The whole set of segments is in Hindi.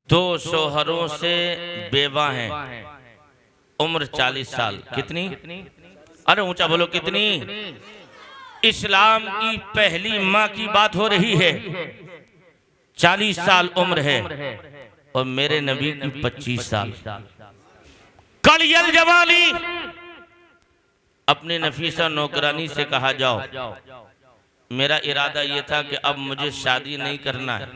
दो शोहरों से बेवा हैं, उम्र 40 साल। कितनी? अरे ऊंचा बोलो कितनी? इस्लाम की पहली माँ की बात हो रही है, 40 साल उम्र है, और मेरे नबी की 25 साल। कलियल जवानी। अपनी नफीसा नौकरानी से कहा जाओ मेरा इरादा ये था कि अब मुझे शादी नहीं करना है,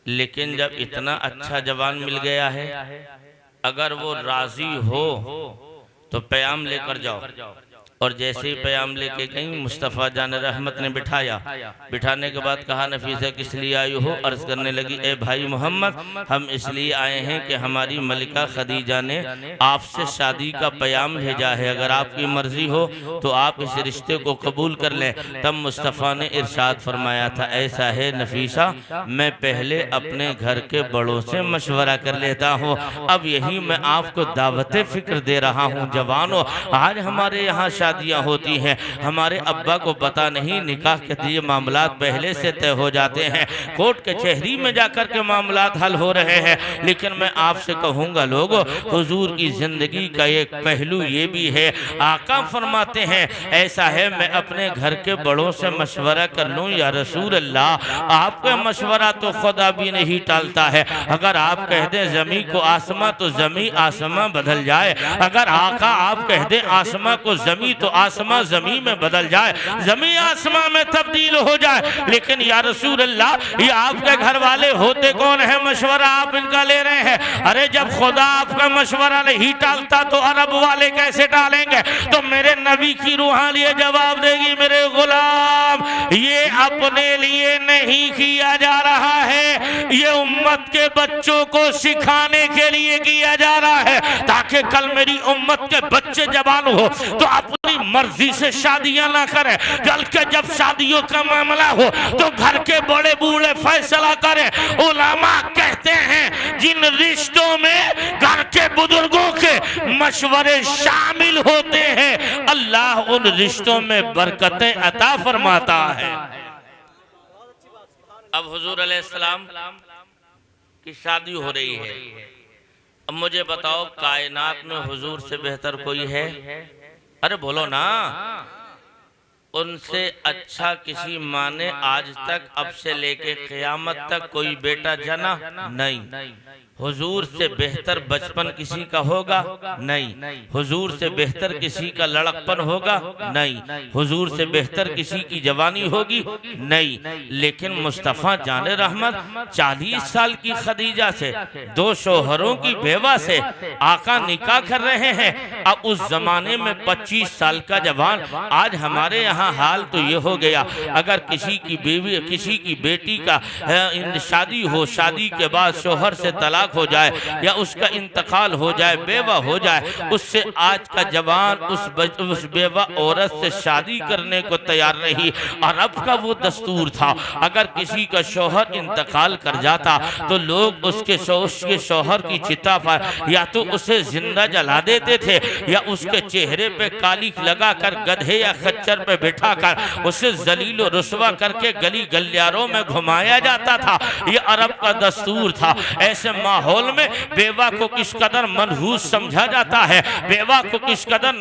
लेकिन जब इतना अच्छा जवान मिल गया है, अगर वो राजी हो तो प्याम लेकर जाओ। और जैसे ही प्याम लेके गई, मुस्तफ़ा जान रहमत ने बिठाया। बिठाने के बाद कहा, नफीसा किस लिए आई हो? अर्ज़ करने लगी, ए भाई मोहम्मद, हम इसलिए आए हैं कि हमारी मलिका खदीजा ने आपसे शादी का प्याम भेजा है, अगर आपकी मर्जी हो तो आप इस रिश्ते को कबूल कर लें। तब मुस्तफ़ा ने इरशाद फरमाया था, ऐसा है नफीसा, मैं पहले अपने घर के बड़ों से मशवरा कर लेता हूँ। अब यही मैं आपको दावत फ़िक्र दे रहा हूँ। जवानों, आज हमारे यहाँ शादियाँ होती हैं, हमारे अब्बा को पता नहीं, निकाह के दिए मामलात पहले से तय हो जाते हैं, कोर्ट कचहरी में जाकर के मामलात हल हो रहे हैं। लेकिन मैं आपसे कहूँगा लोगों, हुजूर की ज़िंदगी का एक पहलू ये भी है, आका फरमाते हैं, ऐसा है मैं अपने घर के बड़ों से मशवरा कर लूँ या रसूल अल्लाह, आपका मशवरा तो खुदा भी नहीं टालता है। अगर आप कह दें ज़मीं को आसमां तो ज़मीं आसमां बदल जाए, अगर आका आप कह दें आसमां को ज़मीं तो आसमां ज़मीं में बदल जाए, ज़मीं आसमां में तब्दील हो जाए। लेकिन या रसूल अल्लाह, ये आपके घर वाले होते कौन है, मशवरा आप इनका ले रहे हैं? अरे जब खुदा आपका मशवरा नहीं टालता तो अरब वाले कैसे टालेंगे? तो मेरे नबी की रूहानियत जवाब देगी, मेरे गुलाम, ये अपने लिए नहीं किया जा रहा है, ये उम्मत के बच्चों को सिखाने के लिए किया जा रहा है, ताकि कल मेरी उम्मत के बच्चे जवान हो तो अपनी मर्जी से शादियां ना करें, बल्कि जब शादियों का मामला हो तो घर के बड़े बूढ़े फैसला करें। उलमा कहते हैं, जिन रिश्तों में घर के बुजुर्गों के मशवरे शामिल होते हैं, अल्लाह उन रिश्तों में बरकतें अता फरमाता है। अब हुजूर अलैहिस्सलाम की शादी हो रही है। अब मुझे बताओ, कायनात में हुजूर से बेहतर कोई है? अरे बोलो ना। उनसे अच्छा किसी माँ ने आज तक, अब से लेके क़यामत तक कोई बेटा जना नहीं। हुजूर से बेहतर बचपन किसी का होगा? नहीं। हुजूर से बेहतर किसी का लड़कपन होगा? नहीं। हुजूर से बेहतर किसी की जवानी होगी? नहीं। लेकिन मुस्तफ़ा जाने रहमत 40 साल की खदीजा से, दो शोहरों की बेवा से आका निकाह कर रहे हैं। अब उस जमाने में 25 साल का जवान, आज हमारे यहाँ हाल तो ये हो गया, अगर किसी की बीवी, किसी की बेटी का शादी हो, शादी के बाद शोहर से तलाक हो जाए या उसका इंतकाल हो जाए, बेवा हो जाए, उससे आज का जवान उस बेवा औरत से शादी करने को तैयार नहीं। अरब का वो दस्तूर था, अगर किसी का शौहर इंतकाल कर जाता तो लोग उसके शौहर की चिता पर या तो उसे जिंदा जला देते थे, या उसके चेहरे पे कालिख लगाकर गधे या खच्चर पे बिठाकर उसे जलील और रुसवा करके गली गलियारों में घुमाया जाता था। ये अरब का दस्तूर था। ऐसे माहौल में बेवा को किस कदर मनहूस समझा जाता है, बेवा को किस कदर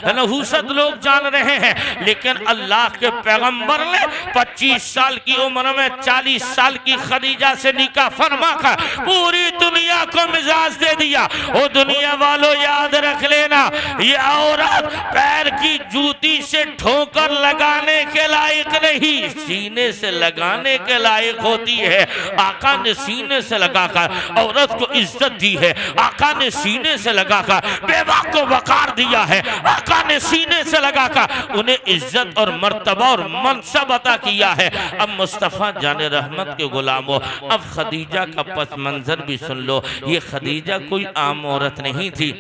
नहूसत लोग जान रहे हैं। लेकिन अल्लाह के पैगंबर ने 25 साल की उम्र में 40 साल की खदीजा से निकाह फरमा कर पूरी दुनिया को मिजाज दे दिया। वो दुनिया वालों याद रख लेना, ये औरत पैर की जूती से ठोकर लगाने के लायक नहीं, सीने से लगाने के लायक होती है। आका ने सीने से लगाकर औरत को इज्जत दी है, आका ने सीने से लगाकर बेवा को वकार दिया है, आका ने सीने से लगाकर उन्हें इज्जत और मर्तबा और मनसब अता किया है। अब मुस्तफ़ा जाने रहमत के गुलामों, अब खदीजा का पस मंजर भी सुन लो। ये खदीजा कोई आम औरत नहीं थी।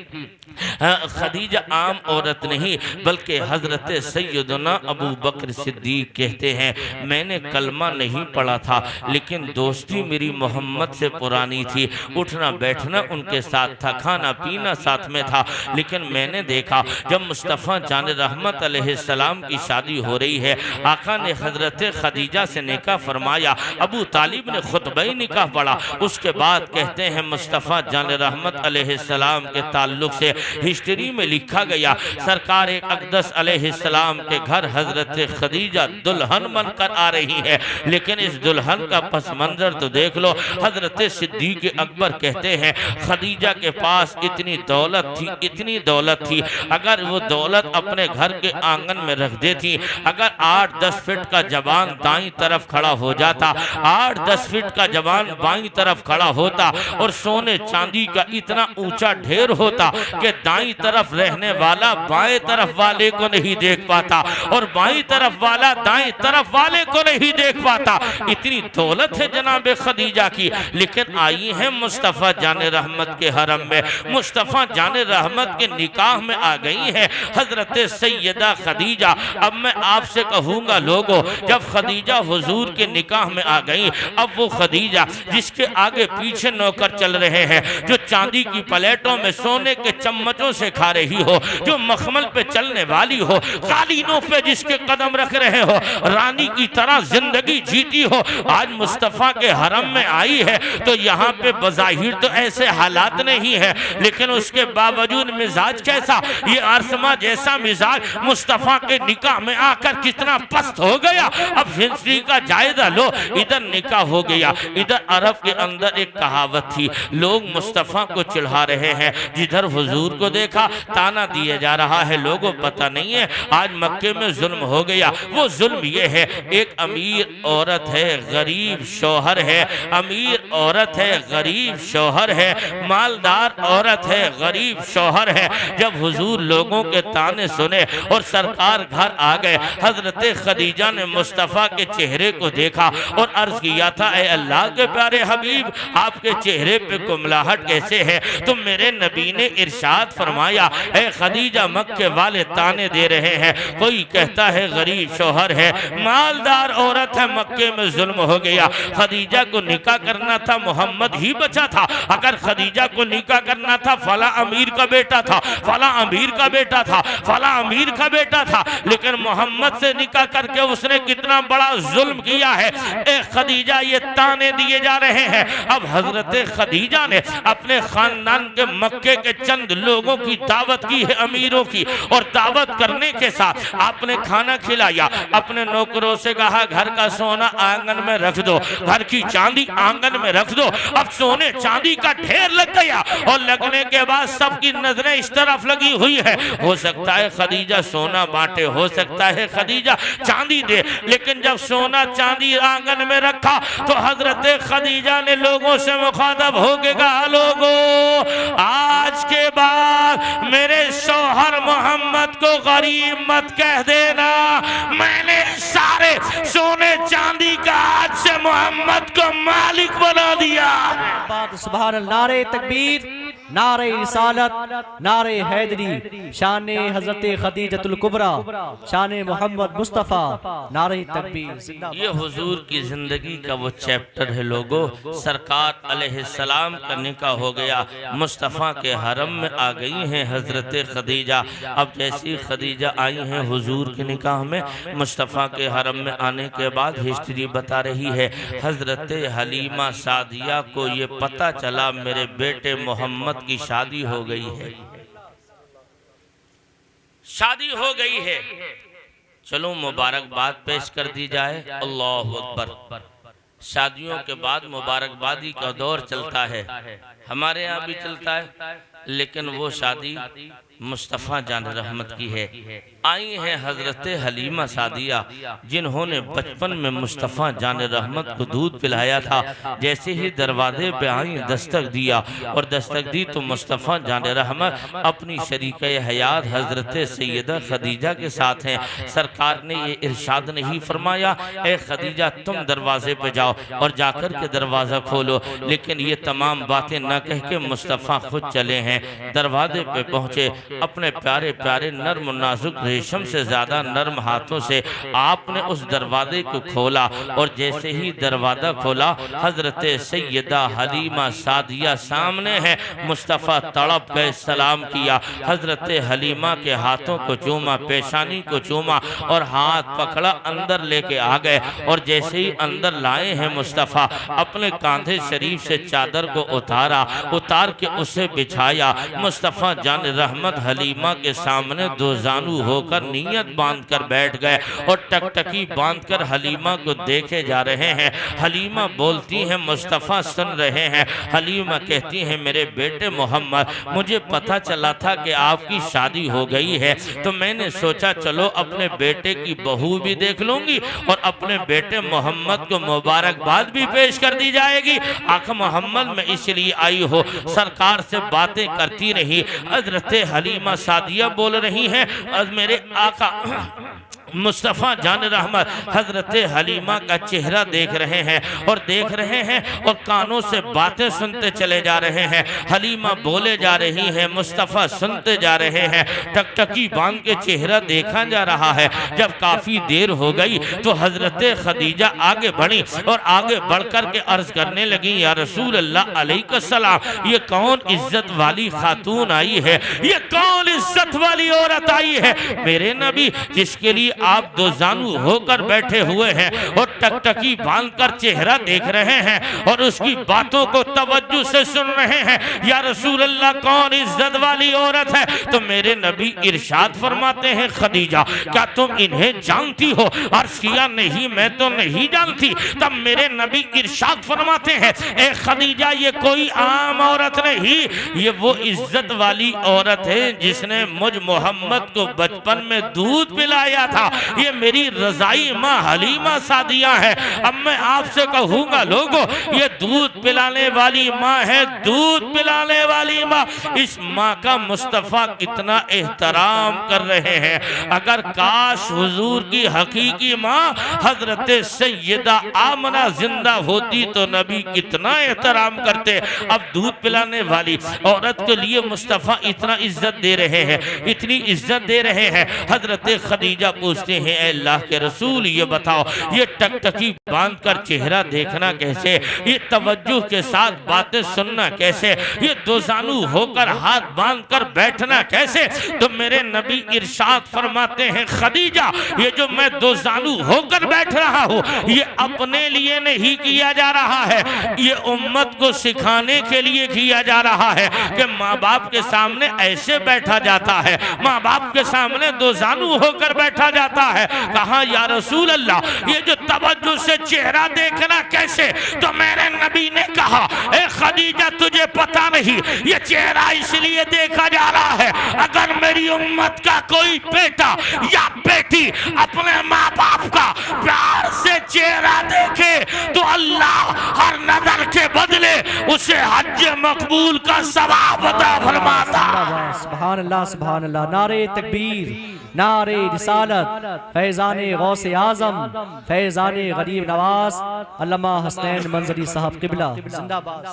खदीजा आम औरत नहीं बल्कि हजरत सैयदना अबू बकर सिद्दीक कहते हैं मैंने कलमा नहीं पढ़ा था लेकिन दोस्ती मेरी मोहम्मद से पुरानी थी, उठना बैठना उनके साथ था, खाना पीना साथ में था। लेकिन मैंने देखा जब मुस्तफ़ा जान रहमत अलैहिस्सलाम की शादी हो रही है, आका ने हजरत खदीजा से निकाह फरमाया, अबू तालिब ने खुतबा निकाह पढ़ा। उसके बाद कहते हैं मुस्तफ़ा जान रहमत अलैहिस्सलाम के ताल्लुक से हिस्ट्री में लिखा गया सरकार अक़दस अलैहिस्सलाम के घर हजरत खदीजा दुल्हन बनकर आ रही है। लेकिन इस दुल्हन का पस मंजर तो देख लो। हजरत सिद्दीक अकबर कहते हैं खदीजा के पास इतनी दौलत थी, अगर वो दौलत अपने घर के आंगन में रख देती, अगर 8-10 फीट का जवान दाईं तरफ खड़ा हो जाता, 8-10 फीट का जवान बाईं तरफ खड़ा होता और सोने चांदी का इतना ऊंचा ढेर होता कि दाईं तरफ रहने वाला बाएं तरफ वाले को नहीं देख पाता और बाईं तरफ वाला दाईं तरफ वाले को नहीं देख पाता। इतनी दौलत है जनाब खदीजा की। लेकिन आई है मुस्तफ़ा जान रहमत के हरम में, मुस्तफ़ा जान रहमत के निकाह में आ गई है हजरत सैयदा खदीजा। अब मैं आपसे कहूँगा लोगों, जब खदीजा हुजूर के निकाह में आ गई, अब वो खदीजा जिसके आगे पीछे नौकर चल रहे हैं, जो चांदी की प्लेटों में सोने के चम्मचों से खा रही हो, जो मखमल पे चलने वाली हो, कालीनों पे जिसके कदम रख रहे हो, रानी की तरह जिंदगी जीती हो, आज मुस्तफ़ा के हरम में आई है तो यहाँ पे बज़ाहिर तो ऐसे हालात नहीं है, लेकिन उसके बावजूद मिजाज कैसा, ये अरसमा जैसा मिजाज मुस्तफ़ा के निकाह में आकर कितना पस्त हो गया। अब हिस्ट्री का जायजा लो, इधर निकाह हो गया, इधर अरब के अंदर एक कहावत थी, लोग मुस्तफ़ा को चिढ़ा रहे हैं, जिधर हुजूर को देखा ताना दिया जा रहा है। लोगों पता नहीं है आज मक्के में जुल्म हो गया। वो जुल्म ये है, एक अमीर औरत है, गरीब शौहर है, अमीर औरत है, गरीब शौहर है, मालदार औरत है, गरीब शौहर है। जब हुजूर लोगों के ताने सुने और सरकार घर आ गए, हजरत खदीजा ने मुस्तफ़ा के चेहरे को देखा और अर्ज किया था, ए अल्लाह के प्यारे हबीब, आपके चेहरे पे कुमलाहट कैसे है? तो मेरे नबी ने इरशाद फरमाया, ए खदीजा मक्के वाले ताने दे रहे हैं, कोई कहता है गरीब शौहर है, मालदार औरत है, मक्के में जुल्म हो गया। खदीजा को निकाह करना था, मोहम्मद ही बचा था। अगर खदीजा को निकाह करना था, फला अमीर का बेटा था, फला अमीर का बेटा था, फला अमीर का बेटा था, लेकिन मोहम्मद से निकाह करके उसने कितना बड़ा जुल्म किया है। ए खदीजा ये ताने दिए जा रहे हैं। अब हजरत खदीजा ने अपने खानदान के मक्के के चंद लोगों की दावत की है, अमीरों की, और दावत करने के साथ आपने खाना खिलाया, अपने नौकरों से कहा घर का सोना आंगन में रख दो, घर की चांदी आंगन में रख दो। अब सोने चांदी का ढेर लग गया और लगने के बाद सबकी नजरें इस तरफ लगी हुई है। हो सकता है खदीजा सोना बांटे, हो सकता है खदीजा चांदी दे, लेकिन जब सोना चांदी आंगन में रखा तो हजरत खदीजा ने लोगों से मुखातब होके कहा, लोगों आज के बाद मेरे शौहर मोहम्मद को गरीब मत कह देना, मैंने सारे सोने चांदी का आज से मोहम्मद को मालिक बना दिया। सुभान अल्लाह, नारे तकबीर, नारे रिसालत, नारे हैदरी, शान हजरत खदीजतुल कुबरा, शान मोहम्मद मुस्तफ़ा, नारे तकबीर। ये हुजूर की जिंदगी का वो चैप्टर है लोगों। सरकार अलैहिस्सलाम का निकाह हो गया, मुस्तफ़ा के हरम में आ गई हैं हजरत खदीजा। अब जैसी खदीजा आई हैं हुजूर के निकाह में, मुस्तफ़ा के हरम में आने के बाद हिस्ट्री बता रही है हजरत हलीमा सादिया को ये पता चला मेरे बेटे मोहम्मद की शादी हो गई है, शादी हो गई है। चलो मुबारकबाद पेश कर दी जाए। अल्लाह अकबर। शादियों के बाद मुबारकबादी का दौर चलता है, हमारे यहाँ भी चलता है, लेकिन वो शादी मुस्तफ़ा जान रहमत की है। आई हैं हजरत हलीमा सादिया, जिन्होंने बचपन में मुस्तफ़ा जान रहमत को दूध पिलाया था। जैसे ही दरवाजे पे आई दस्तक दिया और दस्तक दी तो मुस्तफ़ा जान रहमत अपनी शरीक हयात हजरत सैयदा खदीजा के साथ हैं। सरकार ने ये इरशाद नहीं फरमाया ए खदीजा तुम दरवाजे पे जाओ और जाकर के दरवाज़ा खोलो, लेकिन ये तमाम बातें न कह के मुस्तफ़ा खुद चले हैं। दरवाजे पे पहुँचे, अपने प्यारे प्यारे नर्म नाजुक रेशम से ज्यादा नर्म हाथों से आपने उस दरवाजे को खोला और जैसे ही दरवाजा खोला हजरत सैयदा हलीमा सादिया सामने है। मुस्तफ़ा तड़प गए, सलाम किया, हजरत हलीमा के हाथों को चूमा, पेशानी को चूमा और हाथ पकड़ा अंदर लेके आ गए। और जैसे ही अंदर लाए हैं मुस्तफ़ा अपने कांधे शरीफ से चादर को उतार के उसे बिछाया। मुस्तफ़ा जान रहमत हलीमा के सामने दो जानू होकर नियत बांधकर बैठ गए और टकटकी बांधकर हलीमा को देखे जा रहे हैं। हलीमा बोलती हैं, मुस्तफ़ा सुन रहे हैं। हलीमा कहती हैं, मेरे बेटे मोहम्मद, मुझे पता चला था कि आपकी शादी हो गई है, तो मैंने सोचा चलो अपने बेटे की बहू भी देख लूंगी और अपने बेटे मोहम्मद को मुबारकबाद भी पेश कर दी जाएगी। आका मोहम्मद में इसलिए आई हो, सरकार से बातें करती रही। हजरत हलीमा सादिया बोल रही हैं और मेरे आका मुस्तफ़ा जान रहमत हजरत हलीमा का चेहरा देख रहे हैं और देख रहे हैं और कानों से बातें सुनते चले जा रहे हैं। हलीमा बोले जा रही है, मुस्तफ़ा सुनते जा रहे हैं। टकटकी बांध के चेहरा देखा जा रहा है। जब काफ़ी देर हो गई तो हजरत खदीजा आगे बढ़ी और आगे बढ़कर के अर्ज करने लगी, या रसूल अल्लाह अलैहिस्सलाम, ये कौन इज्जत वाली खातून आई है, ये कौन इज्जत वाली औरत आई है मेरे नबी, जिसके लिए आप दो जानू होकर बैठे हुए हैं और टकटकी बांधकर चेहरा देख रहे हैं और उसकी बातों को तवज्जो से सुन रहे हैं। या रसूल अल्लाह कौन इज्जत वाली औरत है? तो मेरे नबी इरशाद फरमाते हैं, खदीजा क्या तुम इन्हें जानती हो? अर्ज किया, नहीं मैं तो नहीं जानती। तब मेरे नबी इरशाद फरमाते हैं, ए खदीजा ये कोई आम औरत नहीं, ये वो इज्जत वाली औरत है जिसने मुझ मोहम्मद को बचपन में दूध पिलाया था। ये मेरी रजाई माँ हलीमा सादिया है। अब मैं आपसे कहूंगा लोगों, ये दूध पिलाने वाली माँ है, दूध पिलाने वाली माँ। इस माँ का मुस्तफ़ा कितना एहतराम कर रहे हैं। अगर काश हुजूर की हकीकी माँ हजरत सैयदा आमना जिंदा होती तो नबी कितना एहतराम करते। अब दूध पिलाने वाली औरत के लिए मुस्तफ़ा इतना इज्जत दे रहे हैं, इतनी इज्जत दे रहे हैं। हजरत खदीजा पूछते हैं, अल्लाह के रसूल ये बताओ, ये टकटकी बांधकर चेहरा देखना कैसे, ये तवज्जो के साथ बातें सुनना कैसे, ये दो जानू होकर हाथ बांधकर बैठना कैसे? तो मेरे नबी इरशाद फरमाते हैं, खदीजा ये जो मैं दो जानू होकर बैठ रहा हूँ ये अपने लिए नहीं किया जा रहा है, ये उम्मत को सिखाने के लिए किया जा रहा है कि माँ बाप के सामने ऐसे बैठा जाता है, माँ बाप के सामने दो जानू होकर बैठा जाता है। कहा, या रसूल अल्लाह ये जो तवज्जो से चेहरा देखना कैसे? तो मेरे नबी ने कहा, ए खदीजा तुझे पता नहीं ये चेहरा इसलिए देखा जा रहा है, अगर मेरी उम्मत का कोई बेटा या बेटी अपने माँ बाप का प्यार से चेहरा देखे तो अल्लाह हर नजर के बदले उसे हज मकबूल का सवाब अता फरमाता। सुभान अल्लाह, सुभान अल्लाह। नारे तकबीर, नारे रिसालत, फैज़ाने गौसे आज़म, फैज़ाने गरीब नवाज अल्लामा हसनैन मंजरी साहब किबला जिंदाबाद।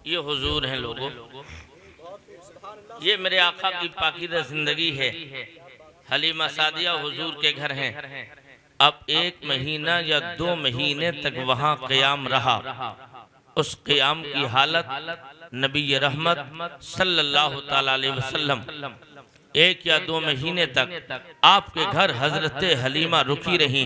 ये हुजूर हैं लोगों, ये मेरे आका की पाकीज़ा जिंदगी है। हलीमा सादिया हुजूर के घर हैं। अब 1 महीना या 2 महीने तक वहाँ क़याम रहा। उस क़याम की हालत नबी रहमत सल्लल्लाहु ताला अलैहि वसल्लम 1 या 2 महीने तक आपके घर हजरत हलीमा रुकी रही।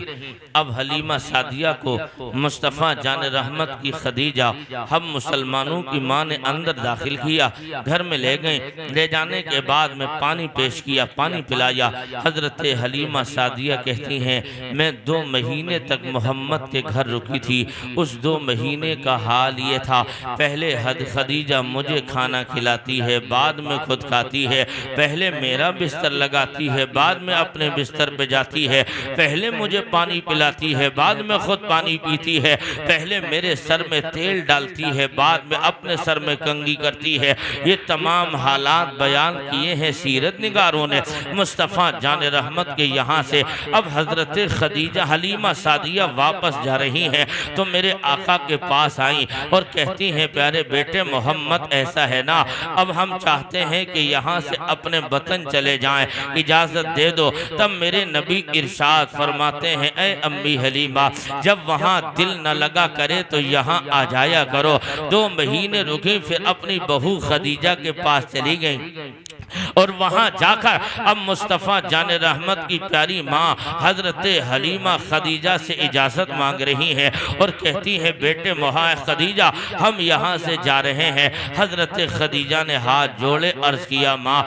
अब हलीमा सादिया को मुस्तफ़ा जान रहमत की खदीजा हम मुसलमानों की माँ ने अंदर दाखिल किया, घर में ले गए। ले जाने के बाद में पानी पेश किया, पानी पिलाया। हजरत हलीमा सादिया कहती हैं मैं 2 महीने तक मोहम्मद के घर रुकी थी। उस 2 महीने का हाल ये था, पहले खदीजा मुझे खाना खिलाती है, बाद में खुद खाती है। पहले मेरा बिस्तर लगाती है, बाद में अपने बिस्तर पे जाती है। पहले मुझे पानी पिलाती है, बाद में खुद पानी पीती है। पहले मेरे सर में तेल डालती है, बाद में अपने सर में कंघी करती है। ये तमाम हालात बयान किए हैं सीरत निगारों ने मुस्तफ़ा जान रहमत के यहाँ से। अब हजरत खदीजा हलीमा सादिया वापस जा रही हैं तो मेरे आका के पास आई और कहती हैं प्यारे बेटे मोहम्मद, ऐसा है ना, अब हम चाहते हैं कि यहाँ से अपने वतन चले जाएं, इजाज़त दे दो। तब मेरे नबी इरशाद फरमाते हैं ऐ अम्मी हलीमा, जब वहाँ दिल न लगा करे तो यहाँ आ जाया करो। 2 महीने रुकी, फिर अपनी बहू खदीजा के पास चली गई और वहाँ जाकर अब मुस्तफ़ा जान रहमत की प्यारी माँ हजरत हलीमा खदीजा से इजाज़त मांग रही हैं और कहती हैं बेटे खदीजा हम यहाँ से जा रहे हैं। हजरत खदीजा ने हाथ जोड़े, अर्ज़ किया माँ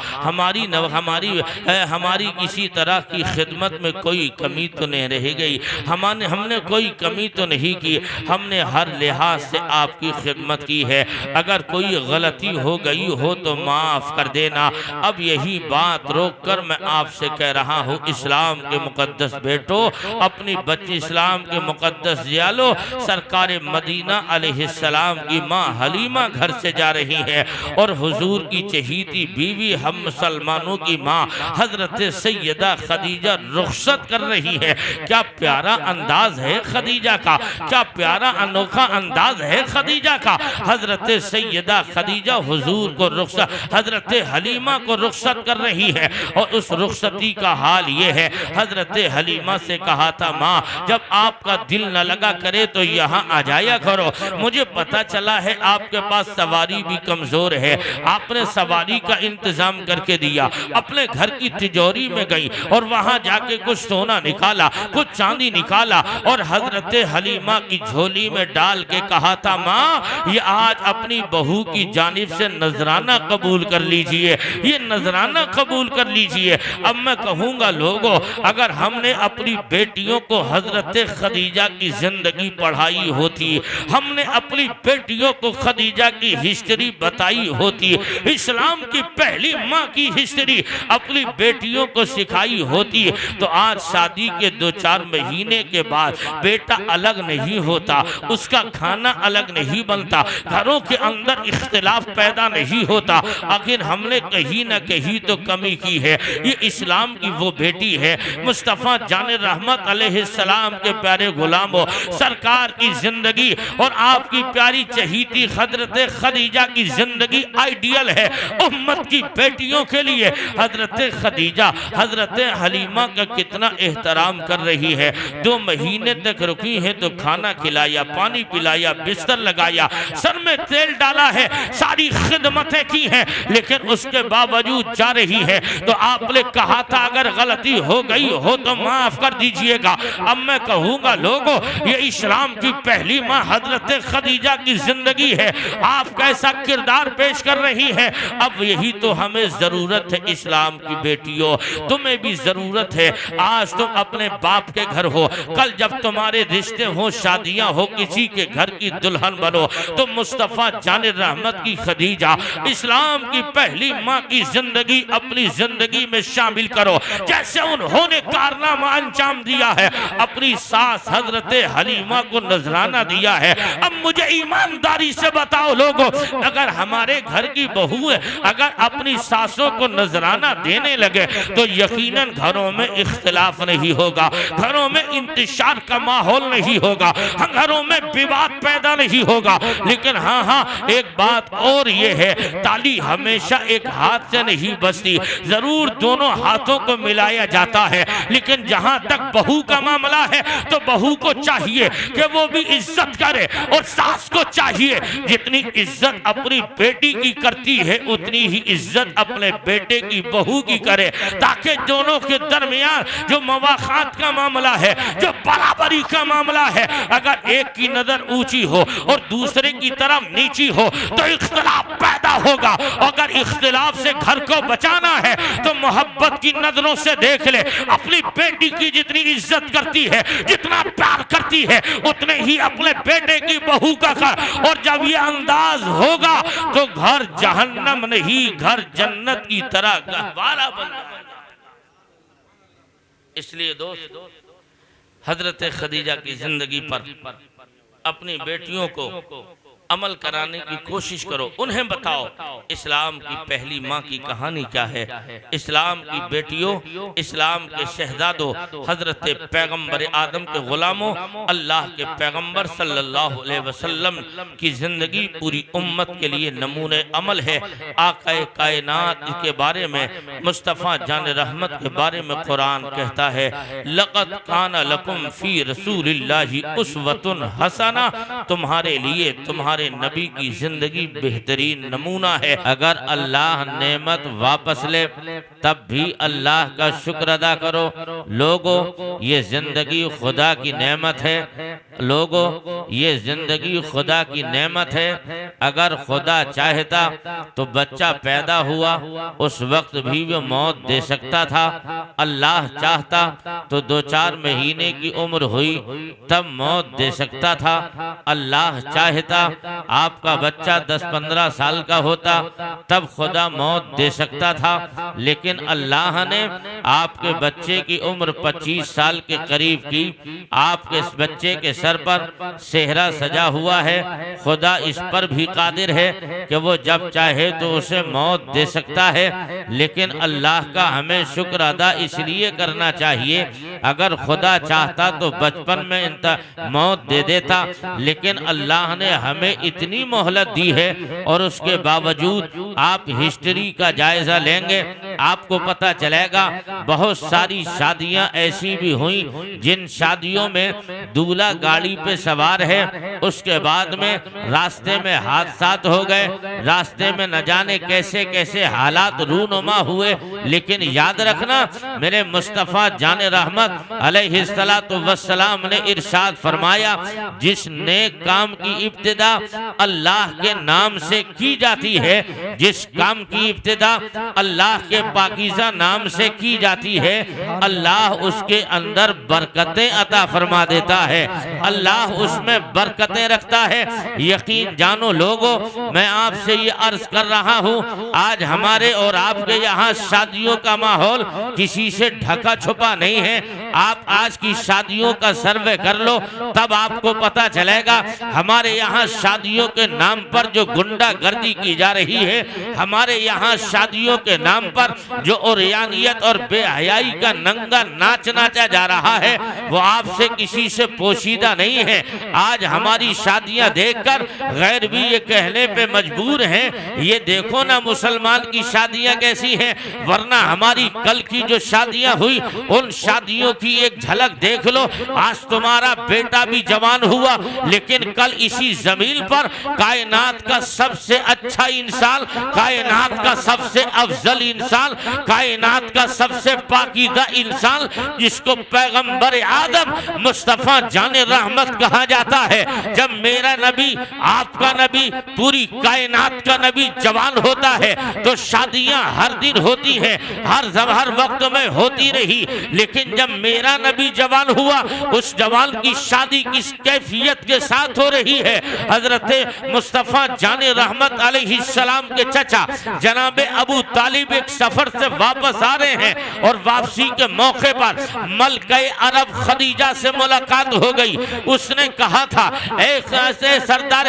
हमारी किसी तरह की खिदमत में कोई कमी तो नहीं रह गई, हमने कोई कमी तो नहीं की, हमने हर लिहाज से आपकी खिदमत की है। अगर कोई गलती हो गई हो तो माफ़ कर देना। अब यही बात रोक कर मैं आपसे कह रहा हूँ, इस्लाम के मुकद्दस बेटो, अपनी बच्ची इस्लाम के मुकद्दस जियालो, सरकार मदीना अलैहिस्सलाम की माँ हलीमा घर से जा रही है और हुजूर की चहीती बीवी हम मुसलमानों की माँ हजरत सैयदा खदीजा रुखसत कर रही है। क्या प्यारा अंदाज है खदीजा का, क्या प्यारा अनोखा अंदाज है खदीजा का। हजरत सैयदा खदीजा हुजूर को रुखसत, हजरत हलीमा को रुखसत कर रही है और उस रुखसती का हाल ये है, हजरत हलीमा से कहा था माँ जब आपका दिल न लगा करे तो यहाँ आ जाया करो। मुझे पता चला है आपके पास सवारी भी कमजोर है, आपने सवारी का इंतजाम करके दिया। अपने घर की तिजोरी में गई और वहां जाके कुछ सोना निकाला, कुछ चांदी निकाला और हजरत हलीमा की झोली में डाल के कहा था माँ ये आज अपनी बहू की जानिब से नजराना कबूल कर लीजिए, ये नजराना कबूल कर लीजिए। अब मैं कहूँगा लोगों, अगर हमने अपनी बेटियों को हजरत खदीजा की जिंदगी पढ़ाई होती, हमने अपनी बेटियों को खदीजा की हिस्ट्री बताई होती, इस्लाम की पहली माँ की हिस्ट्री अपनी बेटियों को सिखाई होती, तो आज शादी के 2-4 महीने के बाद बेटा अलग नहीं होता, उसका खाना अलग नहीं बनता, घरों के अंदर इख्तिलाफ पैदा नहीं होता। आखिर हमने कहीं ना कहीं तो कमी की है। ये इस्लाम की वो बेटी है, मुस्तफ़ा जान रहमत अलैहिस्सलाम के प्यारे गुलामों, सरकार की जिंदगी और आपकी प्यारी चहीती हजरत खदीजा की जिंदगी आइडियल है उम्मत की बेटियों के लिए। हजरत खदीजा हजरत हलीमा का कितना एहतराम कर रही है। 2 महीने तक रुकी है तो खाना खिलाया, पानी पिलाया, बिस्तर लगाया, सर में तेल डाला है, सारी खिदमतें की हैं, लेकिन उसके बावजूद जा रही है। तो आपने कहा था अगर गलती हो गई हो तो माफ कर दीजिएगा। अब मैं कहूँगा लोगों, ये इस्लाम की पहली माँ हजरत खदीजा की जिंदगी है, आप कैसा किरदार पेश कर रही है। अब यही तो हमें जरूरत है इस्लाम की बेटियों, तुम्हें भी जरूरत है। आज तुम अपने बाप के घर हो, कल जब तुम्हारे रिश्ते हो, शादियां हो, किसी के घर की दुल्हन बनो तो मुस्तफ़ा जान रहमत की खदीजा इस्लाम की पहली माँ की जिंदगी अपनी जिंदगी में शामिल करो। जैसे उन्होंने कारनामा अंजाम दिया है, अपनी सास हजरत हलीमा को नजराना दिया है। अब मुझे ईमानदारी से बताओ लोगों, अगर हमारे घर की बहू अगर अपनी सासों को नजराना देने लगे तो यकीनन घरों में इख्तिलाफ नहीं होगा, घरों में इंतशार का माहौल नहीं होगा, घरों में विवाद पैदा नहीं होगा। लेकिन हाँ, एक बात और ये है, ताली हमेशा एक हाथ से नहीं बचती, जरूर दोनों हाथों को मिलाया जाता है। लेकिन जहां तक बहू का मामला है तो बहू को चाहिए कि वो भी इज्जत करे, और सास को चाहिए जितनी इज्जत अपनी बेटी की करती है उतनी ही इज्जत अपने बेटे की बहू की करे, ताकि दोनों के दरमियान जो मवाखात का मामला है, जो बराबरी का मामला है, अगर एक की नजर ऊंची हो और दूसरे की तरफ नीची हो तो इख्तिलाफ पैदा होगा। अगर इख्तिलाफ से घर को बचाना है तो मोहब्बत की नजरों से देख ले, अपनी बेटी की जितनी इज्जत करती है, जितना प्यार करती है, उतने ही अपने बेटे की बहू का कर। और जब ये अंदाज होगा तो घर जहन्नम नहीं, घर जन्नत की तरह गहवारा बन जाएगा। इसलिए दोस्त, हजरत खदीजा की जिंदगी पर अपनी बेटियों को अमल कराने की कोशिश करो। उन्हें बताओ इस्लाम की पहली माँ की कहानी क्या है, इस्लाम की बेटियों, इस्लाम के शहजादों, हजरत पैगंबर आदम के गुलामों, अल्लाह के पैगंबर सल्लल्लाहु अलैहि वसल्लम की जिंदगी पूरी उम्मत के लिए नमूने अमल है। आकाए कायनात के बारे में, मुस्तफ़ा जान रहमत के बारे में कुरान कहता है, लक़द काना लकुम फी रसूलिल्लाहि उस्वतुन हसना, तुम्हारे लिए तुम्हारे नबी की जिंदगी बेहतरीन नमूना है। अगर अल्लाह नेमत वापस ले तब भी अल्लाह का शुक्र अदा करो। लोगों, ये जिंदगी खुदा की नेमत है। लोगों, ये जिंदगी खुदा की नेमत है। अगर खुदा चाहता तो बच्चा पैदा हुआ उस वक्त भी वो मौत दे सकता था। अल्लाह चाहता तो 2-4 महीने की उम्र हुई तब मौत दे सकता था। अल्लाह चाहता आपका बच्चा 10-15 साल का होता तब खुदा मौत दे सकता था। लेकिन अल्लाह ने आपके बच्चे की उम्र 25 साल के करीब की। आपके इस बच्चे के सर पर सेहरा सजा हुआ है। खुदा इस पर भी कादिर है कि वो जब चाहे तो उसे मौत दे सकता है। लेकिन अल्लाह का हमें शुक्र अदा इसलिए करना चाहिए, अगर खुदा चाहता तो बचपन में मौत दे देता। लेकिन अल्लाह ने हमें इतनी मोहलत दी है और उसके बावजूद आप हिस्ट्री का जायजा लेंगे, आपको पता चलेगा बहुत सारी शादियां ऐसी भी हुई जिन शादियों में दूल्हा गाड़ी पे सवार है, उसके बाद में रास्ते में हादसात हो गए, रास्ते में न जाने कैसे कैसे हालात रूनुमा हुए। लेकिन याद रखना, मेरे मुस्तफ़ा जान रहमत अलैहिस्सलातु वस्सलाम ने इरशाद फरमाया, जिस नेक काम की इब्तिदा अल्लाह के नाम से की जाती है, जिस काम की इब्तिदा अल्लाह के पाकीज़ा नाम से की जाती है, अल्लाह उसके अंदर बरकतें अता फरमा देता है, अल्लाह उसमें बरकतें रखता है। यकीन जानो लोगों, मैं आपसे ये अर्ज कर रहा हूँ, आज हमारे और आपके यहाँ शादियों का माहौल किसी से ढका छुपा नहीं है। आप आज की शादियों का सर्वे कर लो, तब आपको पता चलेगा हमारे यहाँ शादियों के नाम पर जो गुंडागर्दी की जा रही है, हमारे यहाँ शादियों के नाम पर जो उर्यानियत और बेहयाई का नंगा नाच नाचा जा रहा है, वो आपसे किसी से पोशीदा नहीं है। आज हमारी शादियां देखकर गैर भी ये कहने पे मजबूर हैं, ये देखो ना मुसलमान की शादियां कैसी हैं। वरना हमारी कल की जो शादियां हुई उन शादियों की एक झलक देख लो। आज तुम्हारा बेटा भी जवान हुआ, लेकिन कल इसी जमीन पर कायनात का सबसे अच्छा इंसान, कायनात का सबसे अफजल इंसान, कायनात का सबसे पाकीज़ा इंसान, जिसको पैगंबर आदम मुस्तफ़ा जाने रहमत कहा जाता है, जब मेरा नबी, आपका नबी, पूरी कायनात का नबी जवान होता है तो शादियां हर दिन होती हैं, हर वक्त में होती रही। लेकिन जब मेरा नबी जवान हुआ, उस जवान की शादी किस कैफियत के साथ हो रही है। हजरत मुस्तफ़ा जाने रहमत अलैहिस्सलाम के चचा जनाबे अबू तालिब एक सफर से वापस आ रहे हैं और वापसी के मौके पर मलका अरब खदीजा से मुलाकात हो गई। उसने कहा था ऐसे सरदार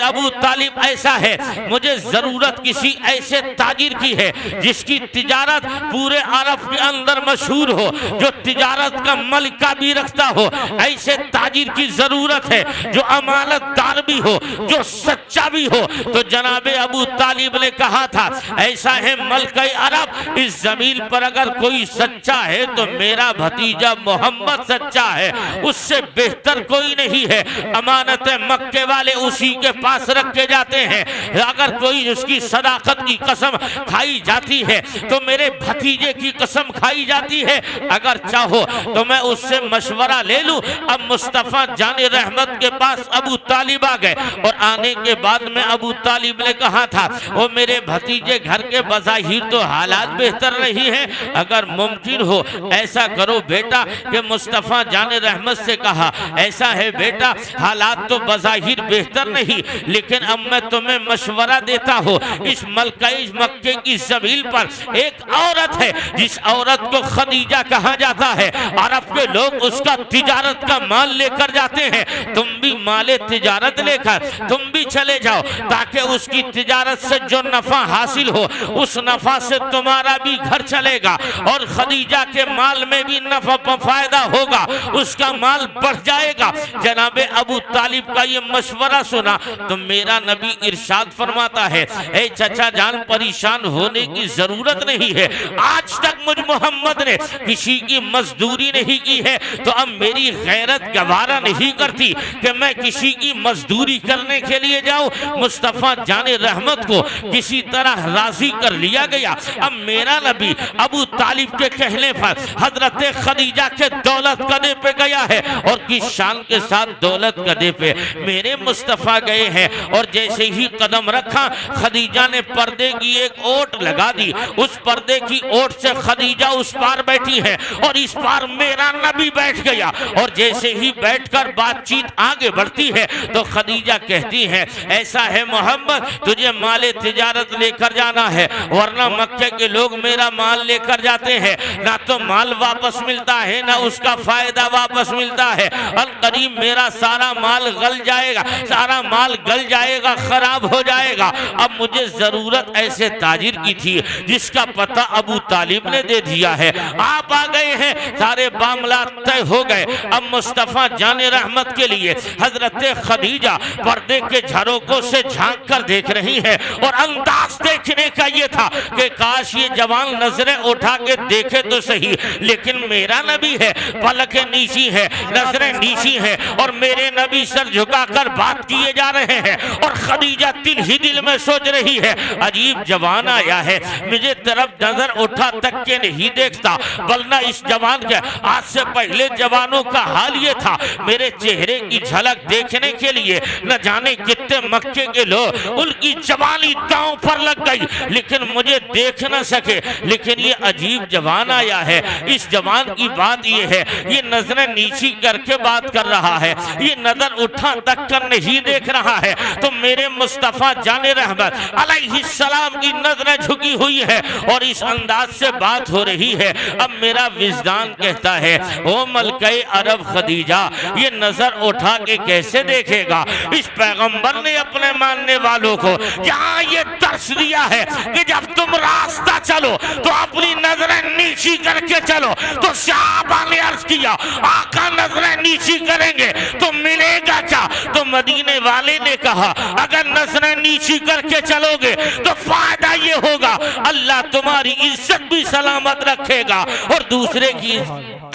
अबू तालिब, ऐसा है मुझे जरूरत किसी ऐसे ताजिर की है जिसकी तिजारत पूरे अरब के अंदर मशहूर हो, जो तिजारत का मलिका भी रखता हो। ऐसे ताजिर की जरूरत है जो अमानतदार भी हो, जो सच्चा भी हो। तो जनाबे अबू तालिब ने कहा था ऐसा है मलका अरब, इस जमीन पर अगर कोई सच्चा है तो मेरा भतीजा मोहम्मद सच्चा है, उससे बेहतर कोई नहीं है। अमानत मक्के वाले उसी के पास रखे जाते हैं। अगर कोई उसकी सदाकत की कसम खाई जाती है तो मेरे भतीजे की कसम खाई जाती है। अगर चाहो तो मैं उससे मशवरा ले लूं। अब मुस्तफा जाने रहमत के पास अबू तालिब आ गए और आने के बाद में अबू तालिब ने कहा था वो मेरे भतीजे घर के बज़ाहिर तो हालात बेहतर नहीं है, अगर मुमकिन हो ऐसा करो बेटा कि मुस्तफा जाने रहमत से कहा ऐसा है बेटा हालात तो बज़ाहिर बेहतर नहीं, लेकिन अब मैं तुम्हें मशवरा देता हूँ। इस मक्के की ज़मीन पर एक औरत है जिस औरत को खदीजा कहा जाता है। अरब के लोग उसका तिजारत का माल लेकर जाते हैं। तुम भी माले तिजारत लेकर तुम भी चले जाओ ताकि उसकी तिजारत से जो नफा हासिल हो उस नफा से तुम्हारा भी घर चलेगा और खदीजा के माल में भी नफा फायदा होगा, उसका माल बढ़ जाएगा। जनाबे अबू तालिब का ये मशवरा सुना तो मेरा नबी इरशाद फरमाता है ए चचा जान परेशान होने की जरूरत नहीं है। आज तक मुझ मोहम्मद ने किसी की मजदूरी नहीं की है तो अब मेरी गैरत गवारा नहीं करती कि मैं किसी की मजदूरी करने के लिए जाऊं। मुस्तफा जाने रहमत को किसी तरह राजी कर लिया गया। अब मेरा नबी अबू तालिब के कहने पर हजरत खदीजा के दौलत कदे पे गया है और किस शान के साथ दौलत कदे पे मेरे मुस्तफा गए हैं। और जैसे ही कदम रखा खदीजा ने पर्दे की एक ओट लगा दी। उस पर्दे की ओट से खदीजा उस पार बैठी है और इस पार मेरा नबी बैठ गया। और जैसे ही बैठकर बातचीत आगे बढ़ती है तो खदीजा कहती है ऐसा है मोहम्मद तुझे माले तिजारत लेकर जाना है, वरना मक्के के लोग मेरा माल लेकर जाते हैं, ना तो माल वापस मिलता है ना उसका फायदा वापस मिलता है। अनकरीब मेरा सारा माल गल जाएगा, सारा माल गल जाएगा, खराब हो जाएगा। अब मुझे जरूरत ऐसे ताजिर की थी जिसका पता अबू तालिब ने दे दिया है। आप आ गए हैं, सारे मामला तय हो गए। अब मुस्तफा जाने रहमत के लिए हजरत खदीजा पर्दे के झरोकों से झांक कर देख रही है और अंदाज देखने का ये था कि काश ये जवान नजरें उठा के देखे तो सही, लेकिन मेरा नबी है, पलकें नीची है, नजरें नीची है और मेरे नबी सर झुकाकर बात किए जा रहे हैं। और खदीजा दिल ही दिल में सोच रही है अजीब जवान आया है, मुझे तरफ नजर उठा तक के नहीं देखता, वरना इस जवान के आज से पहले जवानों का हाल ये था। मेरे चेहरे की झलक देखने के लिए न जाने कितने मक्के के लोग उनकी जवानी दांव पर लग गई, लेकिन मुझे देख न सके। लेकिन ये अजीब जवान आया है, इस जवान की बात ये है ये नजरें नीची करके बात कर रहा है, ये नजर उठा तक कर नहीं देख रहा है। तो मेरे मुस्तफा जाने रहमत अलैहिस्सलाम की नजरें झुकी हुई है और इस अंदाज से बात हो रही है। अब मेरा विजदान कहता है ओ मलके अरब खदीजा ये नजर उठा के कैसे देखेगा। इस पैगंबर ने अपने मानने वालों को यहाँ ये दर्श दिया है कि जब तुम रास्ता चलो तो अपनी नजरें नीची करके चलो। तो सहाबा ने अर्ज किया आका नजरें नीची करेंगे तो मिलेगा क्या। तो मदीने वाले ने कहा अगर नजरें नीची करके चलोगे तो फायदा ये होगा अल्लाह तुम्हारी इज्जत भी सलामत रखेगा और दूसरे की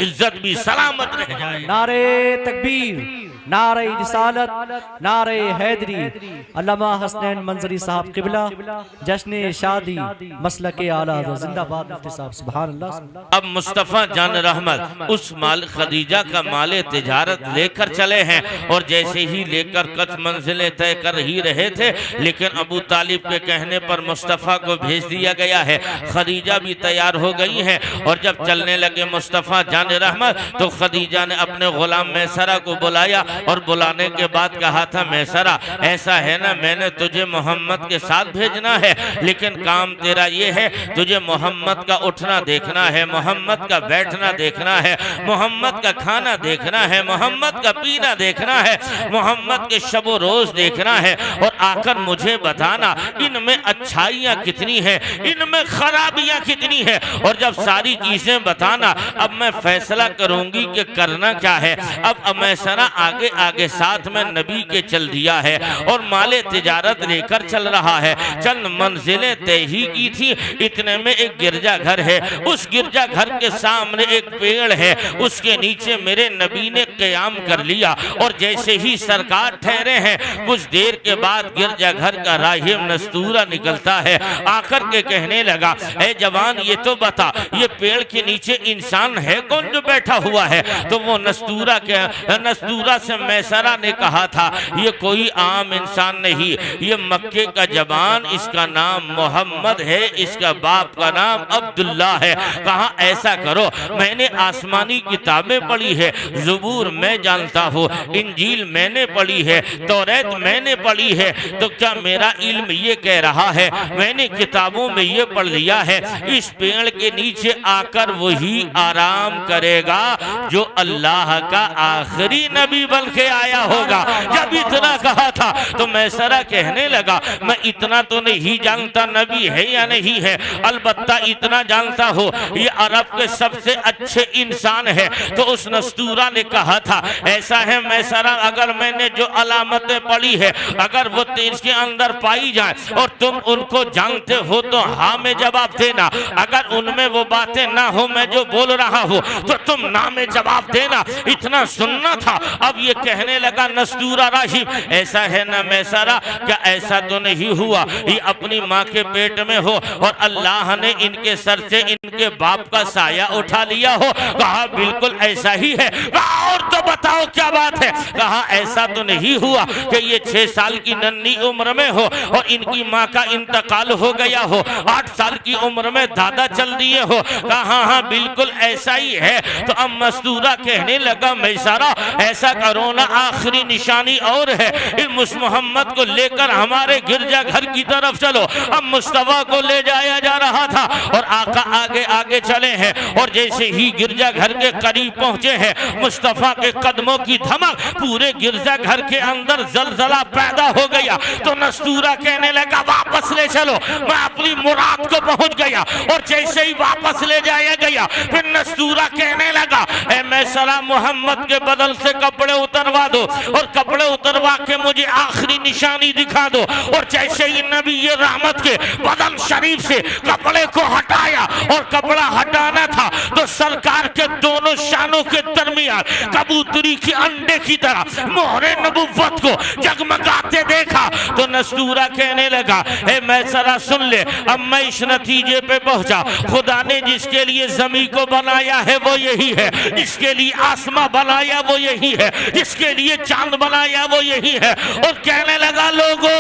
इज्जत भी सलामत रह जाएगी। नारे तकबीर, नारे रिसालत, नारे हैदरी। अल्लामा हसनैन मंजरी साहब किबला जश्न शादी मसलके आला जिंदाबाद मुफ्ती साहब सुभान अल्लाह। अब मुस्तफ़ा जान रहमत उस माल खदीजा का माले तिजारत लेकर चले हैं और जैसे ही लेकर कुछ मंजिलें तय कर ही रहे थे, लेकिन अबू तालिब के कहने पर मुस्तफ़ा को भेज दिया गया है। खदीजा भी तैयार हो गई हैं और जब चलने लगे मुस्तफ़ा जान रहमत तो खदीजा ने अपने गुलाम मैसरा को बुलाया और बुलाने के बाद कहा था मैसरा ऐसा है ना, मैंने तुझे मोहम्मद के साथ भेजना है, लेकिन काम तेरा ये है, तुझे मोहम्मद का उठना देखना है, मोहम्मद का बैठना देखना है, मोहम्मद का खाना देखना है, मोहम्मद का पीना देखना है, मोहम्मद के शबो रोज देखना है, और आकर मुझे बताना इनमें अच्छाइयाँ कितनी है, इनमें खराबियाँ कितनी है, और जब सारी चीजें बताना अब मैं फैसला करूंगी कि करना क्या है। अब मैसरा आगे आगे साथ में नबी के चल दिया है और माले तिजारत लेकर चल रहा है। चंद मंजिलें तय ही की थी, इतने में एक गिरजा घर है, उस गिरजा घर के सामने एक पेड़ है, उसके नीचे मेरे नबी ने क़याम कर लिया, और जैसे ही सरकार ठहरे हैं कुछ देर के बाद गिरजा घर का राहिब नस्तूरा निकलता है, आकर के कहने लगा ए जवान ये तो बता ये पेड़ के नीचे इंसान है कौन जो बैठा हुआ है। तो वो नस्तूरा से मैसरा ने कहा था ये कोई आम इंसान नहीं, ये मक्के का जवान, इसका नाम मोहम्मद है, इसका बाप का नाम अब्दुल्ला है। कहा ऐसा करो मैंने आसमानी किताबें पढ़ी है, ज़बूर मैं जानता हूँ, इंजील मैंने पढ़ी है, तौरात मैंने पढ़ी है, तो क्या मेरा इल्म ये कह रहा है, मैंने किताबों में ये पढ़ लिया है इस पेड़ के नीचे आकर वही आराम करेगा जो अल्लाह का आखिरी नबी बन के आया होगा। जब इतना कहा था तो मैसरा कहने लगा मैं इतना तो नहीं जानता नबी है या नहीं है, अलबत्ता इतना जानता हूँ ये अरब के सबसे अच्छे इंसान है। तो उस नस्तूरा ने कहा था ऐसा है मैसरा, अगर मैंने जो अलामतें पढ़ी है अगर वो इसके अंदर पाई जाए और तुम उनको जानते हो तो हाँ में जवाब देना, अगर उनमें वो बातें ना हो मैं जो बोल रहा हूँ तो तुम ना में जवाब देना। इतना सुनना था। अब ये कहने लगा नस्तूरा राहिब ऐसा है ना मैसरा, क्या ऐसा तो नहीं हुआ ये अपनी माँ के पेट में हो और अल्लाह ने इनके सर से इनके बाप का साया उठा लिया हो। कहा बिल्कुल ऐसा ही है। कहा और तो बताओ क्या बात है। कहा ऐसा तो नहीं हुआ कि ये 6 साल की नन्ही उम्र में हो और इनकी माँ का इंतकाल हो गया हो, 8 साल की उम्र में दादा चल दिए हो। कहा हाँ हाँ बिल्कुल ऐसा ही है। तो अब मस्तूरा कहने लगा मैसरा ऐसा करो ना, आखिरी निशानी और है, इस मोहम्मद को लेकर हमारे गिरजा घर की तरफ चलो। अब मुस्तफा को ले जाया जा रहा था और आका आगे आगे चले हैं, और जैसे ही गिरजा घर के करीब पहुंचे हैं मुस्तफा के कदमों की धमक पूरे गिरजा घर के अंदर जलजला पैदा हो गया। तो नस्तूरा कहने लगा वापस ले चलो, मैं अपनी मुराद को पहुंच गया। और जैसे ही वापस ले जाया गया फिर नस्तूरा कहने लगा ऐ मैसरा मोहम्मद के बदन से कपड़े उतरवा दो और कपड़े उतरवा के मुझे आखिरी निशानी दिखा दो। और जैसे ही नबी ये रहमत के बदन शरीफ से कपड़े को हटाया और कपड़ा हटाना था तो सरकार के दोनों शानों के दरमियान कबूतरी के अंडे की तरह मोहरे नबुव्वत को जगमगाते देखा। तो नस्तूरा कहने लगा ए मैसरा सुन ले, अब मैं इस नतीजे पे पहुंचा, खुदा ने जिसके लिए जमीन को बनाया है वो यही है, जिसके लिए आसमां बनाया वो यही है, जिसके लिए चांद बनाया वो यही है। और कहने लगा लोगों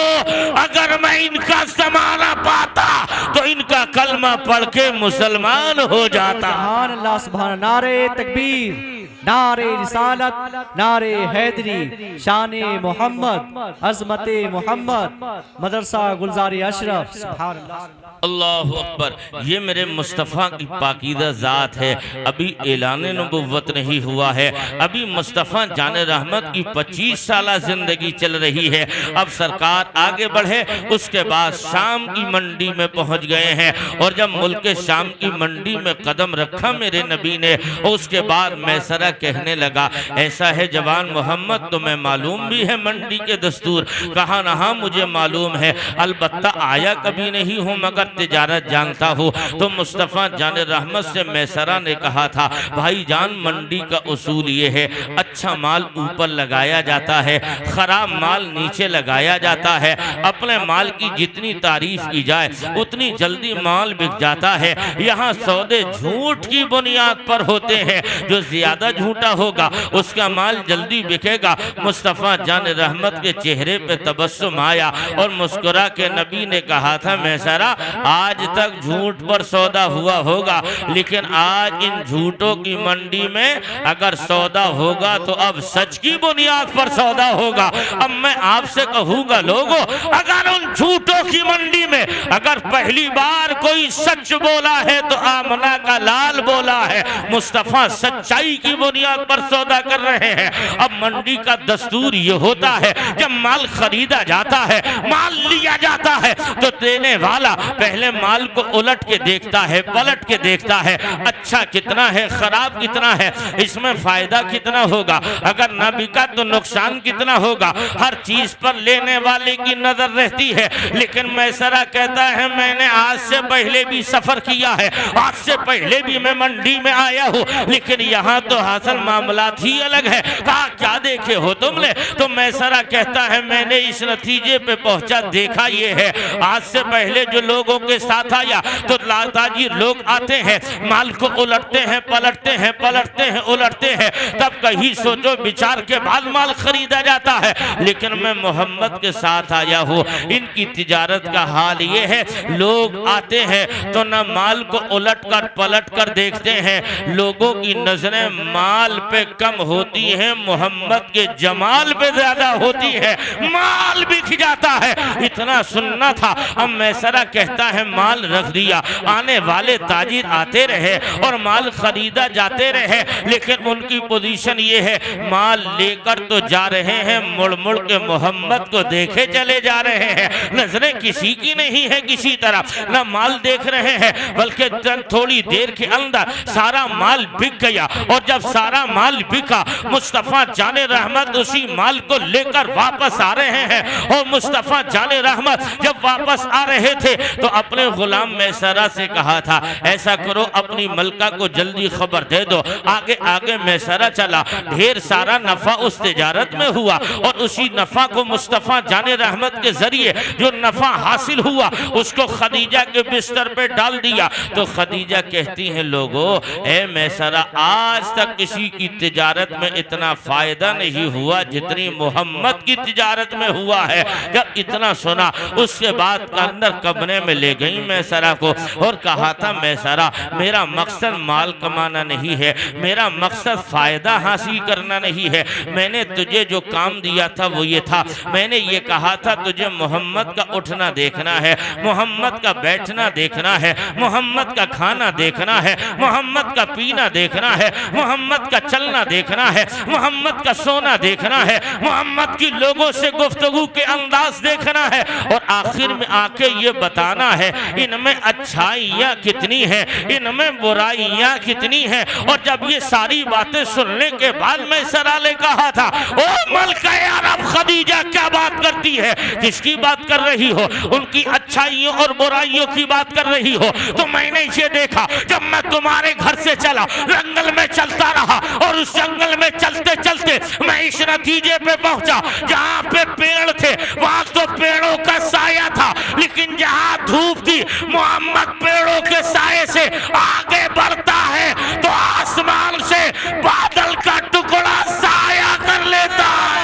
अगर मैं इनका जमाना पाता तो इनका कलमा पढ़ के मुसलमान हो जाता। सुभान अल्लाह, सुभान। नारे तकबीर, नारे रिसालत, नारे हैदरी, शान मोहम्मद, अजमत मोहम्मद, मदरसा गुलजारी अशरफ। सुभान अल्लाह, अल्लाहु अकबर। ये मेरे मुस्तफ़ा की पाकीदा ज़ात है। अभी ऐलान नबुव्वत नहीं हुआ है, अभी मुस्तफ़ा जान रहमत की 25 साल ज़िंदगी चल रही है। अब सरकार आगे बढ़े उसके बाद शाम की मंडी में पहुंच गए हैं, और जब मुल्क शाम की मंडी में कदम रखा मेरे नबी ने, उसके बाद मैसरा कहने लगा ऐसा है जवान मोहम्मद तुम्हें मालूम भी है मंडी के दस्तूर। कहा ना मुझे मालूम है, अलबत्ता आया कभी नहीं हूँ मगर तिजारत जानता हूँ। तो मुस्तफ़ा जान रहमत से मैसरा ने कहा था भाई जान मंडी का उसूल ये है, अच्छा माल ऊपर लगाया जाता है, खराब माल नीचे लगाया जाता है। अपने माल की जितनी तारीफ की जाए उतनी जल्दी माल बिक जाता है। यहाँ सौदे झूठ की बुनियाद पर होते हैं, जो ज्यादा झूठा होगा, उसका माल जल्दी बिकेगा। मुस्तफ़ा जान रहमत के चेहरे पे तबस्सुम आया और मुस्कुरा के नबी ने कहा था, मैसरा आज तक झूठ पर सौदा हुआ होगा, लेकिन आज इन झूठों की मंडी में अगर सौदा होगा तो अब सच की बुनियाद पर सौदा होगा। अब मैं आपसे कहूँगा लोगों, अगर उन झूठों की मंडी में अगर पहली बार कोई सच बोला है तो आमना का लाल बोला है। मुस्तफ़ा सच्चाई की बुनियाद पर सौदा कर रहे हैं। अब मंडी का दस्तूर ये होता है, जब माल खरीदा जाता है, माल लिया जाता है, तो देने वाला पहले माल को उलट के देखता है, पलट के देखता है, अच्छा कितना है, खराब कितना है, इसमें फायदा कितना होगा, अगर ना बिका तो नुकसान कितना होगा। हर चीज पर लेने वाले की नजर रहती है। लेकिन मैसरा कहता है, मैंने आज से पहले भी सफर किया है, आज से पहले भी मैं मंडी में आया हूँ, लेकिन यहाँ तो हासिल मामलात ही अलग है। कहा क्या देखे हो तुमने? तो मैसरा कहता है, मैंने इस नतीजे पे पहुंचा, देखा ये है, आज से पहले जो लोगों के साथ आया तो लाताजी लोग आते हैं, माल को उलटते हैं, पलटते हैं, पलटते हैं, उलटते हैं, तब कहीं सोचो विचार के बाद माल खरीदा जाता है। लेकिन मैं मोहम्मद के साथ आया हूँ, इनकी तिजारत का हाल ये है, लोग आते हैं तो न माल को उलट कर पलट कर देखते हैं, लोगों की नजरें माल पे कम होती है, मोहम्मद के जमाल पे ज्यादा होती है, माल बिक जाता है। इतना सुनना था। अब मैसरा कहता है, माल रख दिया, आने वाले ताजिर आते रहे और माल खरीदा जाते रहे, लेकिन उनकी पोजीशन ये है, माल लेकर तो जा रहे हैं, मुड़ मुड़ के मोहम्मद को देखे चले जा रहे हैं, नजरें किसी की नहीं है किसी तरफ, ना माल देख रहे हैं, बल्कि थोड़ी देर के अंदर सारा माल बिक गया। और जब सारा माल बिका, मुस्तफ़ा जाने रहमत उसी माल को लेकर वापस आ रहे हैं। और मुस्तफ़ा जाने रहमत जब वापस आ रहे थे तो अपने गुलाम मैसरा से कहा था, ऐसा करो अपनी मलका को जल्दी खबर दे दो। आगे आगे मैसरा चला, ढेर सारा नफा उस तिजारत में हुआ और उसी नफा को मुस्तफ़ा जाने रहमत के जरिए जो नफा हासिल हुआ उसको खदीजा के बिस्तर पे डाल दिया। तो खदीजा कहती हैं, लोगों ए मैसरा, आज तक किसी की तिजारत में इतना फायदा नहीं हुआ जितनी मोहम्मद की तिजारत में हुआ है। जब इतना सुना उसके बाद अंदर कमरे में ले गई मैसरा को और कहा था, मैसरा मेरा मकसद माल कमाना नहीं है, मेरा मकसद फायदा हासिल करना नहीं है, मैंने तुझे जो काम दिया था वो ये था, मैंने ये कहा था तुझे मोहम्मद का उठना देखना है, मोहम्मद का बैठना देखना है, मोहम्मद का खाना देखना है, मोहम्मद का पीना देखना है, मोहम्मद का चलना देखना है, मोहम्मद का सोना देखना है, मोहम्मद की लोगों से गुफ्तगू के अंदाज देखना है, और आखिर में आके ये बताना है इनमें अच्छाइयाँ कितनी हैं, इनमें बुराइयाँ कितनी हैं। और जब ये सारी बातें सुनने के बाद मैसरा ने कहा था, ओ मलका अरब खदीजा क्या बात करती है, किसकी बात कर रही हो, उनकी अच्छाइयों और बुराइयों की बात कर रही हो। तो मैंने ये देखा, जब मैं तुम्हारे घर से चला, जंगल में चलता रहा और उस जंगल में चलते चलते मैं इस नतीजे पे पहुंचा, जहाँ पे पेड़ थे वहां तो पेड़ों का साया था, लेकिन जहाँ धूप थी मोहम्मद पेड़ों के साये से आगे बढ़ता है तो आसमान से बादल का टुकड़ा साया कर लेता है।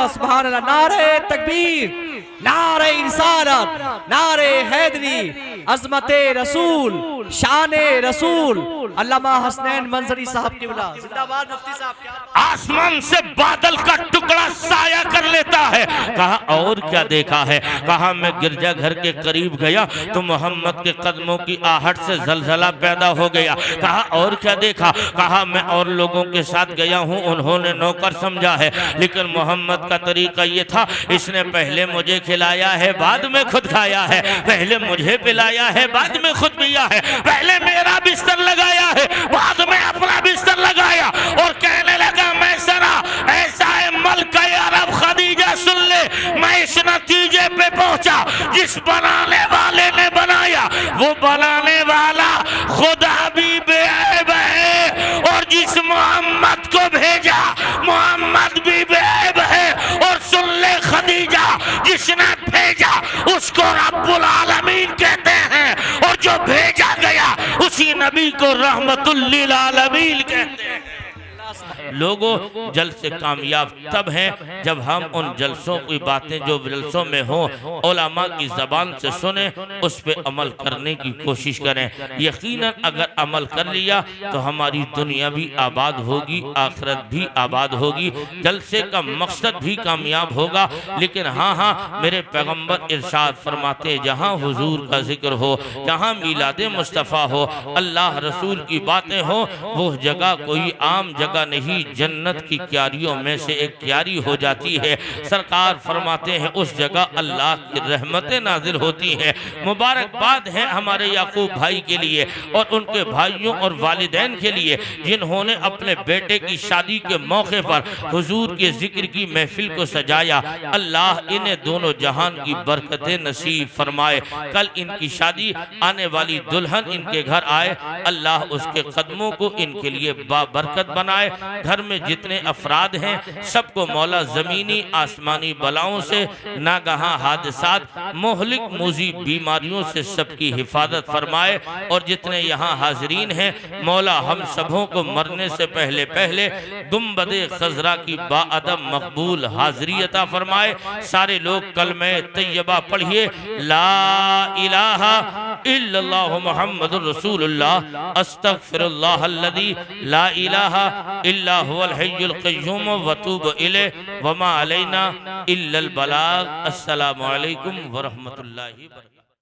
सुभान अल्लाह, नारे तकबीर, नारे इंसानत, नारे हैदरी, अजमते रसूल, शाने रसूल, अल्लामा हसनैन मंजरी साहब की औलाद जिंदाबाद। मुफ्ती साहब, आसमान से बादल का टुकड़ा साया कर लेता है। कहा और क्या देखा है? कहा मैं गिरजा घर के करीब गया तो मोहम्मद के कदमों की आहट से जलजला पैदा हो गया। कहा और क्या देखा? कहा मैं और लोगों के साथ गया हूँ, उन्होंने नौकर समझा है, लेकिन मोहम्मद का तरीका ये था, इसने पहले मुझे खिलाया है बाद में खुद खाया है, पहले मुझे पिलाया है बाद में खुद पिया है, पहले मेरा बिस्तर लगाया है बाद में अपना बिस्तर लगाया। और कहने लगा मैसरा ऐसा है मलका अरब खदीजा, सुन ले, मैं इस नतीजे पे पहुंचा, जिस बनाने वाले ने बनाया वो बनाने वाला खुदा भी बेऐब है, और जिस मोहम्मद को भेजा मोहम्मद भी बेऐब है। और सुन ले खदीजा, जिसने भेजा उसको रब्बुल आलमीन कहते हैं, और जो भेजा गया उसी नबी को रहमतुल लिल आलमीन कहते हैं। लोगों, जलसे कामयाब तब हैं जब हम उन जलसों की बातें जो जलसों में हो उलमा की ज़बान से सुने, उस पर अमल करने की कोशिश करें। यकीनन अगर अमल कर लिया तो हमारी दुनिया भी आबाद होगी, आखिरत भी आबाद होगी, जलसे का मकसद भी कामयाब होगा। लेकिन हाँ हाँ, मेरे पैगंबर इरशाद फरमाते, जहाँ हुजूर का जिक्र हो, जहाँ मीलादे मुस्तफ़ा हो, अल्लाह रसूल की बातें हो, वो जगह कोई आम जगह नहीं, जन्नत की क्यारियों में से एक क्यारी हो जाती है। सरकार फरमाते हैं उस जगह अल्लाह की रहमतें नाजिल होती हैं। मुबारकबाद है हमारे याकूब भाई के लिए और उनके भाइयों और वालिदैन के लिए जिन्होंने अपने बेटे की शादी के मौके पर हुजूर के जिक्र की महफिल को सजाया। अल्लाह इन्हें दोनों जहान की बरकतें नसीब फरमाए। कल इनकी शादी, आने वाली दुल्हन इनके घर आए, अल्लाह उसके कदमों को इनके लिए बाबरकत बनाए। घर में जितने अफराद हैं सबको मौला ज़मीनी आसमानी बलाओं से, नागहा हादसात, मोहलिक मूजी बीमारियों से सबकी हिफाजत फरमाए। और जितने यहाँ हाजरीन हैं मौला हम सबों को मरने से पहले पहले गुम्बदे खजरा की बाअदब मकबूल हाजरी अता फरमाए। सारे लोग कलमे तैयबा पढ़िए, ला इलाहा इल्लल्लाहु मुहम्मदुर रसूलुल्लाह अस्तगफिरुल्लाह अल्लज़ी ला इलाहा इल्ला हुवल हय्युल क़य्यूम व तूब इलैहि व मा अलैना इल्लल बलाग। अस्सलामु अलैकुम व रहमतुल्लाहि व बरकातहू।